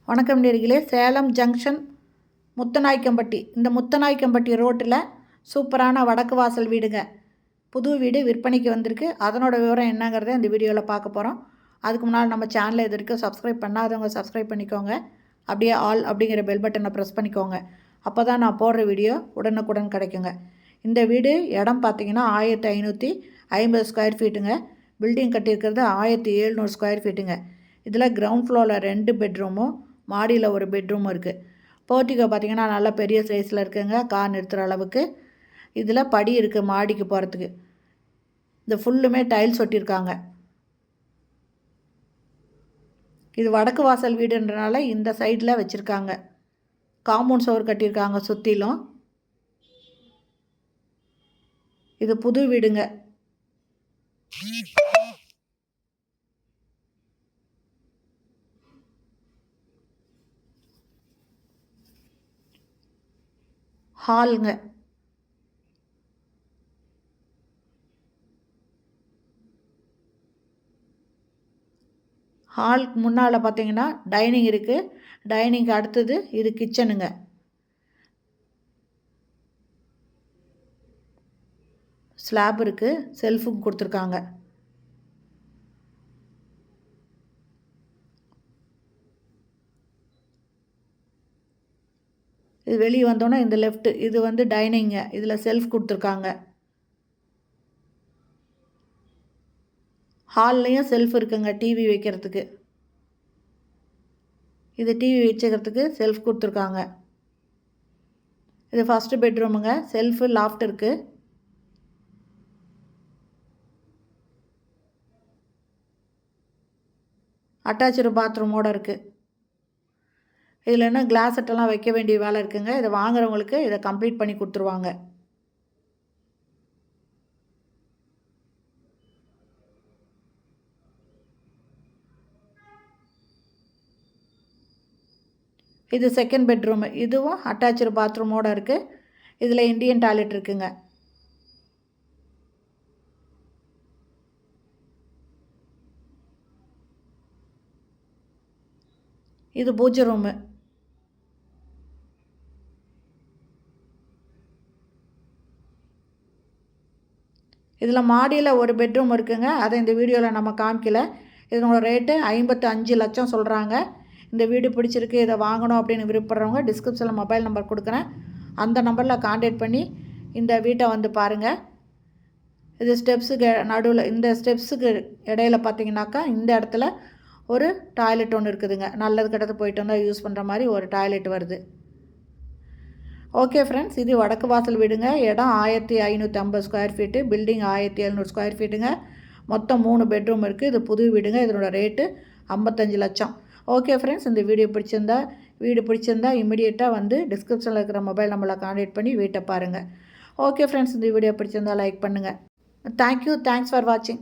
வணக்கம் நேயர்களே. சேலம் ஜங்ஷன் முத்தநாயக்கம்பட்டி, இந்த முத்தநாயக்கம்பட்டி ரோட்டில் சூப்பரான வடக்கு வாசல் வீடுங்க. புது வீடு விற்பனைக்கு வந்திருக்கு. அதனோட விவரம் என்னங்கிறத இந்த வீடியோவில் பார்க்க போகிறோம். அதுக்கு முன்னால் நம்ம சேனலை இது வரைக்கும் சப்ஸ்கிரைப் பண்ணாதவங்க சப்ஸ்கிரைப் பண்ணிக்கோங்க. அப்படியே ஆல் அப்படிங்கிற பெல் பட்டனை ப்ரெஸ் பண்ணிக்கோங்க. அப்போ தான் நான் போடுற வீடியோ உடனுக்குடன் கிடைக்குங்க. இந்த வீடு இடம் பார்த்திங்கன்னா 1550 ஸ்கொயர் ஃபீட்டுங்க. பில்டிங் கட்டியிருக்கிறது 1700 ஸ்கொயர் ஃபீட்டுங்க. இதில் கிரவுண்ட் ஃப்ளோரில் 2 பெட்ரூமும் மாடியில் ஒரு பெட்ரூமும் இருக்குது. போர்ட்டிகோ பார்த்திங்கன்னா நல்லா பெரிய சைஸில் இருக்குங்க, கார் நிறுத்துகிற அளவுக்கு. இதில் படி இருக்குது மாடிக்கு போகிறதுக்கு. இது ஃபுல்லுமே டைல்ஸ் ஒட்டியிருக்காங்க. இது வடக்கு வாசல் வீடுன்றனால இந்த சைடில் வச்சுருக்காங்க. காம்பவுண்ட் சுவர் கட்டியிருக்காங்க சுற்றிலும். இது புது வீடுங்க. ஹாலுங்க. ஹாலுக்கு முன்னால் பார்த்தீங்கன்னா டைனிங் இருக்குது. டைனிங்க்கு அடுத்தது இது கிச்சனுங்க. ஸ்லாப் இருக்குது, செல்ஃபும் கொடுத்துருக்காங்க. இது வெளியே வந்தோன்னே இந்த லெஃப்ட்டு இது வந்து டைனிங்க. இதில் செல்ஃப் கொடுத்துருக்காங்க. ஹால்லையும் செல்ஃப் இருக்குங்க டிவி வைக்கிறதுக்கு. இது டிவி வச்சுக்கிறதுக்கு செல்ஃப் கொடுத்துருக்காங்க. இது ஃபஸ்ட்டு பெட்ரூமுங்க. செல்ஃபு லாஃப்ட் இருக்குது. அட்டாச்சு பாத்ரூமோடு இருக்குது. இதில் என்ன கிளாஸ் செட்டெல்லாம் வைக்க வேண்டிய வேலை இருக்குங்க. இதை வாங்குறவங்களுக்கு இதை கம்ப்ளீட் பண்ணி கொடுத்துருவாங்க. இது செகண்ட் பெட்ரூமு. இதுவும் அட்டாச்சு பாத்ரூமோடு இருக்குது. இதில் இண்டியன் டாய்லெட் இருக்குங்க. இது பூஜை ரூமு. இதில் மாடியில் ஒரு பெட்ரூம் இருக்குங்க. அதை இந்த வீடியோவில் நம்ம காமிக்கல. இதனோட ரேட்டு 55 லட்சம் சொல்கிறாங்க. இந்த வீடு பிடிச்சிருக்கு, இதை வாங்கணும் அப்படின்னு விருப்பப்படுறவங்க டிஸ்கிரிப்ஷனில் மொபைல் நம்பர் கொடுக்குறேன். அந்த நம்பரில் கான்டாக்ட் பண்ணி இந்த வீட்டை வந்து பாருங்கள். இது ஸ்டெப்ஸுக்கு நடுவில், இந்த ஸ்டெப்ஸுக்கு இடையில பார்த்தீங்கன்னாக்கா இந்த இடத்துல ஒரு டாய்லெட் ஒன்று இருக்குதுங்க. நல்லது கிட்டது போயிட்டு வந்தால் யூஸ் பண்ணுற மாதிரி ஒரு டாய்லெட் வருது. ஓகே ஃப்ரெண்ட்ஸ், இது வடக்கு வாசல் வீடுங்க. இடம் 1550 ஸ்கொயர் ஃபீட்டு. பில்டிங் 1700 ஸ்கொயர் ஃபீட்டுங்க. மொத்தம் 3 பெட்ரூம் இருக்குது. இது புது வீடுங்க. இதனோட ரேட்டு 55 லட்சம். ஓகே ஃப்ரெண்ட்ஸ், இந்த வீடு பிடிச்சிருந்தா இமிடியேட்டாக வந்து டிஸ்கிரிப்ஷனில் இருக்கிற மொபைல் நம்பரில் கான்டாக்ட் பண்ணி வீட்டை பாருங்கள். ஓகே ஃப்ரெண்ட்ஸ், இந்த வீடியோ பிடிச்சிருந்தா லைக் பண்ணுங்கள். தேங்க்யூ. தேங்க்ஸ் ஃபார் வாட்சிங்.